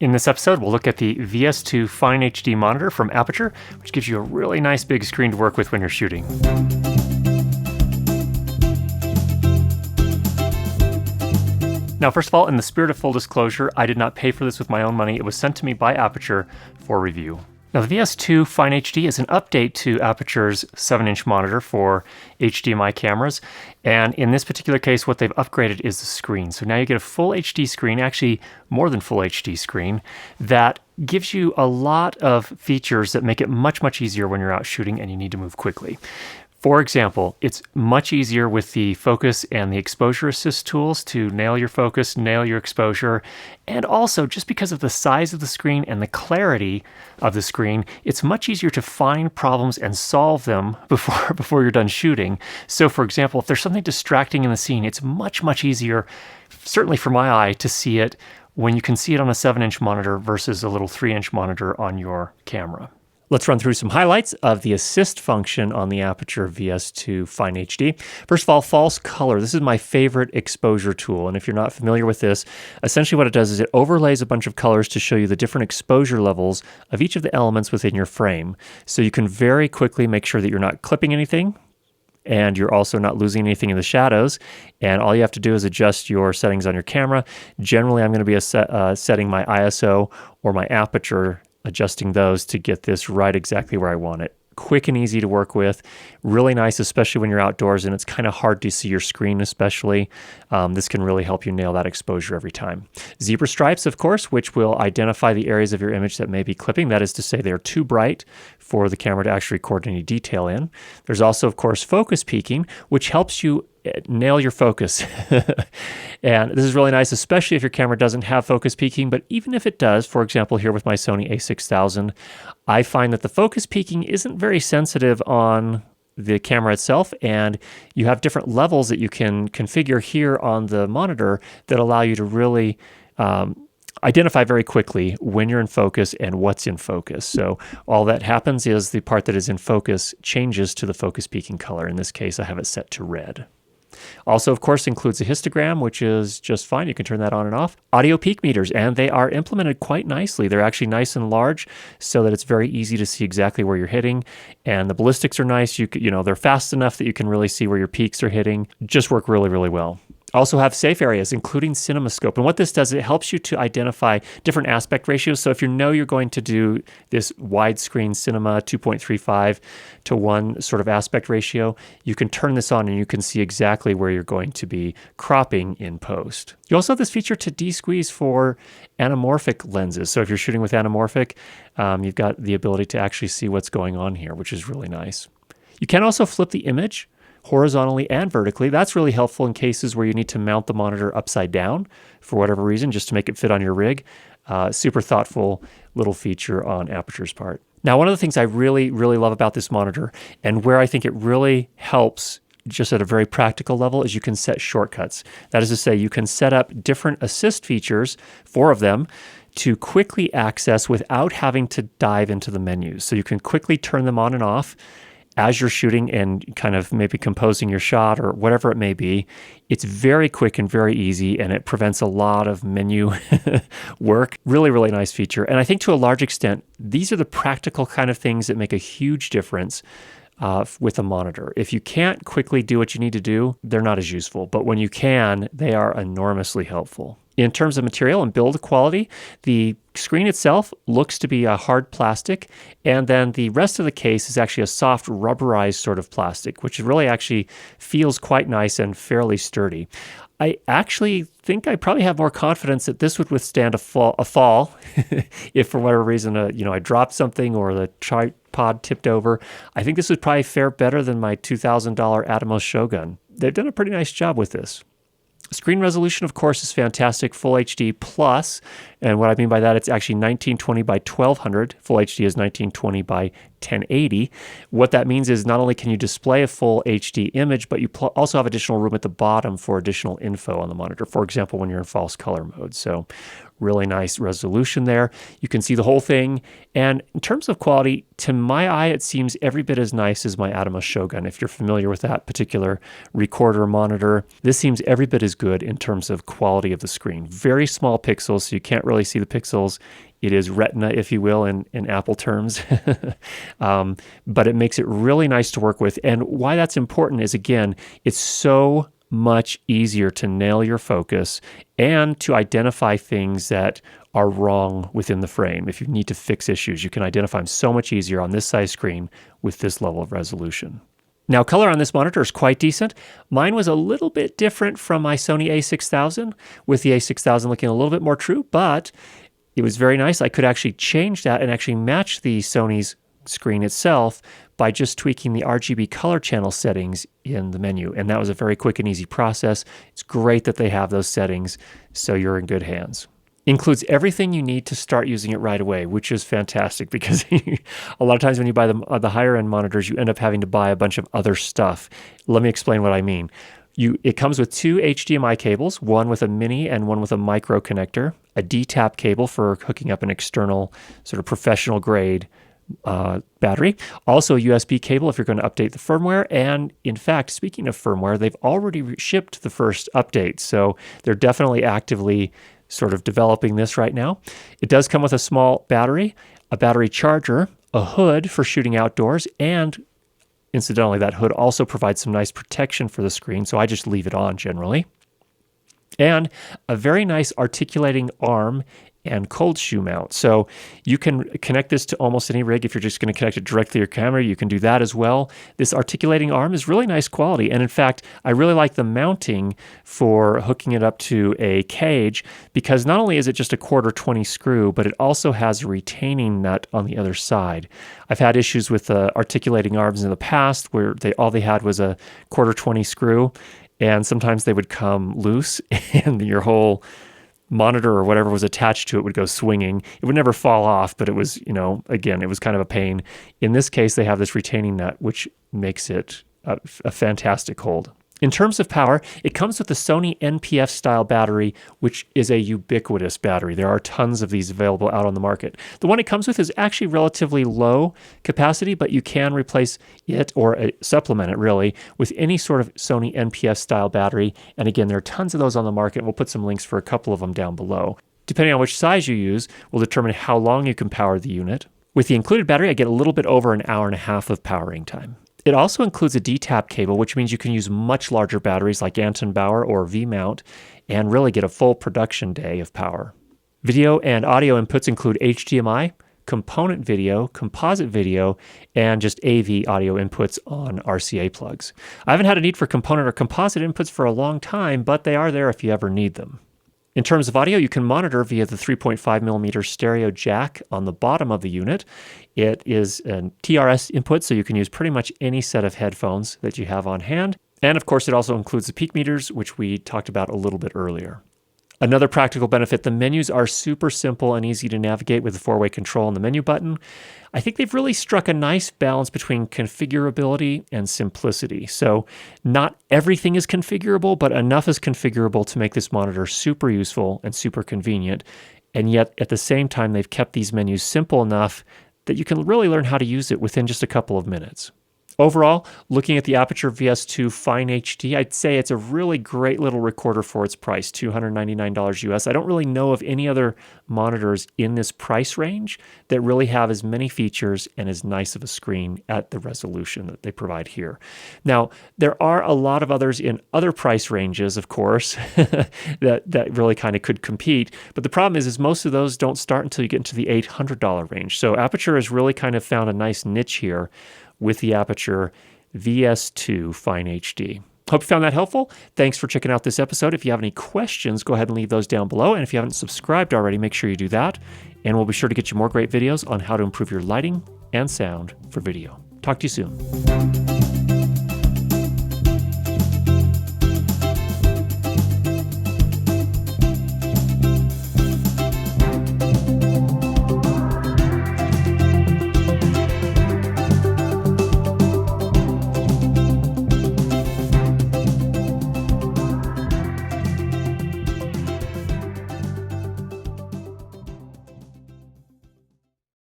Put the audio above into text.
In this episode, we'll look at the VS-2 FineHD monitor from Aputure, which gives you a really nice big screen to work with when you're shooting. Now, first of all, in the spirit of full disclosure, I did not pay for this with my own money. It was sent to me by Aputure for review. Now, the VS-2 FineHD is an update to Aputure's 7-inch monitor for HDMI cameras. And in this particular case, what they've upgraded is the screen. So now you get a full HD screen, actually more than full HD screen, that gives you a lot of features that make it much, much easier when you're out shooting and you need to move quickly. For example, it's much easier with the focus and the exposure assist tools to nail your focus, nail your exposure, and also just because of the size of the screen and the clarity of the screen, it's much easier to find problems and solve them before you're done shooting. So for example, if there's something distracting in the scene, it's much, much easier, certainly for my eye, to see it when you can see it on a 7-inch monitor versus a little 3-inch monitor on your camera. Let's run through some highlights of the assist function on the Aputure VS-2 FineHD. First of all, false color. This is my favorite exposure tool. And if you're not familiar with this, essentially what it does is it overlays a bunch of colors to show you the different exposure levels of each of the elements within your frame. So you can very quickly make sure that you're not clipping anything and you're also not losing anything in the shadows. And all you have to do is adjust your settings on your camera. Generally, I'm going to be setting my ISO or my aperture, adjusting those to get this right exactly where I want it. Quick and easy to work with. Really nice, especially when you're outdoors and it's kind of hard to see your screen especially. This can really help you nail that exposure every time. Zebra stripes, of course, which will identify the areas of your image that may be clipping. That is to say they're too bright for the camera to actually record any detail in. There's also, of course, focus peaking, which helps you nail your focus. And this is really nice, especially if your camera doesn't have focus peaking, but even if it does, for example, here with my Sony a6000, I find that the focus peaking isn't very sensitive on the camera itself, and you have different levels that you can configure here on the monitor that allow you to really identify very quickly when you're in focus and what's in focus. So all that happens is the part that is in focus changes to the focus peaking color. In this case, I have it set to red. Also, of course, includes a histogram, which is just fine. You can turn that on and off. Audio peak meters, and they are implemented quite nicely. They're actually nice and large so that it's very easy to see exactly where you're hitting. And the ballistics are nice. They're fast enough that you can really see where your peaks are hitting. Just work really, really well. Also have safe areas, including CinemaScope. And what this does, it helps you to identify different aspect ratios. So if you know you're going to do this widescreen cinema 2.35 to 1 sort of aspect ratio, you can turn this on and you can see exactly where you're going to be cropping in post. You also have this feature to de-squeeze for anamorphic lenses. So if you're shooting with anamorphic, you've got the ability to actually see what's going on here, which is really nice. You can also flip the image horizontally and vertically. That's really helpful in cases where you need to mount the monitor upside down for whatever reason, just to make it fit on your rig. Super thoughtful little feature on Aputure's part. Now, one of the things I really, really love about this monitor, and where I think it really helps just at a very practical level, is you can set shortcuts. That is to say, you can set up different assist features, 4 of them, to quickly access without having to dive into the menus. So you can quickly turn them on and off as you're shooting and kind of maybe composing your shot or whatever it may be. It's very quick and very easy, and it prevents a lot of menu work. Really, really nice feature. And I think to a large extent, these are the practical kind of things that make a huge difference with a monitor. If you can't quickly do what you need to do, they're not as useful. But when you can, they are enormously helpful. In terms of material and build quality, the screen itself looks to be a hard plastic, and then the rest of the case is actually a soft rubberized sort of plastic, which really actually feels quite nice and fairly sturdy. I actually think I probably have more confidence that this would withstand a fall if for whatever reason I dropped something or the tripod tipped over. I think this would probably fare better than my $2,000 Atomos Shogun. They've done a pretty nice job with this. Screen resolution, of course, is fantastic, Full HD plus, and what I mean by that, it's actually 1920 by 1200. Full HD is 1920 by 1080. What that means is not only can you display a full HD image, but you also have additional room at the bottom for additional info on the monitor, for example, when you're in false color mode. So really nice resolution there. You can see the whole thing. And in terms of quality, to my eye, it seems every bit as nice as my Atomos Shogun. If you're familiar with that particular recorder monitor, this seems every bit as good in terms of quality of the screen. Very small pixels, so you can't really see the pixels. It is retina, if you will, in Apple terms. But it makes it really nice to work with. And why that's important is, again, it's so much easier to nail your focus and to identify things that are wrong within the frame. If you need to fix issues, you can identify them so much easier on this size screen with this level of resolution. Now, color on this monitor is quite decent. Mine was a little bit different from my Sony a6000, with the a6000 looking a little bit more true, but it was very nice. I could actually change that and actually match the Sony's screen itself by just tweaking the RGB color channel settings in the menu. And that was a very quick and easy process. It's great that they have those settings, so you're in good hands. Includes everything you need to start using it right away, which is fantastic because a lot of times when you buy the higher end monitors, you end up having to buy a bunch of other stuff. Let me explain what I mean. It comes with 2 HDMI cables, one with a mini and one with a micro connector, a D-tap cable for hooking up an external sort of professional grade battery, also a USB cable if you're going to update the firmware. And in fact, speaking of firmware, they've already shipped the first update. So they're definitely actively sort of developing this right now. It does come with a small battery, a battery charger, a hood for shooting outdoors, and incidentally, that hood also provides some nice protection for the screen, so I just leave it on generally. And a very nice articulating arm and cold shoe mount. So you can connect this to almost any rig. If you're just going to connect it directly to your camera, you can do that as well. This articulating arm is really nice quality. And in fact, I really like the mounting for hooking it up to a cage, because not only is it just a 1/4 screw, but it also has a retaining nut on the other side. I've had issues with articulating arms in the past where all they had was a 1/4 screw, and sometimes they would come loose and your whole monitor or whatever was attached to it would go swinging. It would never fall off, but it was, again, it was kind of a pain. In this case, they have this retaining nut, which makes it a fantastic hold. In terms of power, it comes with the Sony NPF style battery, which is a ubiquitous battery. There are tons of these available out on the market. The one it comes with is actually relatively low capacity, but you can replace it or supplement it really with any sort of Sony NPF style battery. And again, there are tons of those on the market. We'll put some links for a couple of them down below. Depending on which size you use will determine how long you can power the unit. With the included battery, I get a little bit over an hour and a half of powering time. It also includes a D-tap cable, which means you can use much larger batteries like Anton Bauer or V-mount and really get a full production day of power. Video and audio inputs include HDMI, component video, composite video, and just AV audio inputs on RCA plugs. I haven't had a need for component or composite inputs for a long time, but they are there if you ever need them. In terms of audio, you can monitor via the 3.5mm stereo jack on the bottom of the unit. It is a TRS input, so you can use pretty much any set of headphones that you have on hand. And of course, it also includes the peak meters, which we talked about a little bit earlier. Another practical benefit, the menus are super simple and easy to navigate with the 4-way control on the menu button. I think they've really struck a nice balance between configurability and simplicity. So not everything is configurable, but enough is configurable to make this monitor super useful and super convenient. And yet at the same time, they've kept these menus simple enough that you can really learn how to use it within just a couple of minutes. Overall, looking at the Aputure VS-2 FineHD, I'd say it's a really great little recorder for its price, $299 US. I don't really know of any other monitors in this price range that really have as many features and as nice of a screen at the resolution that they provide here. Now, there are a lot of others in other price ranges, of course, that really kind of could compete. But the problem is most of those don't start until you get into the $800 range. So Aputure has really kind of found a nice niche here with the Aputure VS-2 FineHD. Hope you found that helpful. Thanks for checking out this episode. If you have any questions, go ahead and leave those down below. And if you haven't subscribed already, make sure you do that. And we'll be sure to get you more great videos on how to improve your lighting and sound for video. Talk to you soon.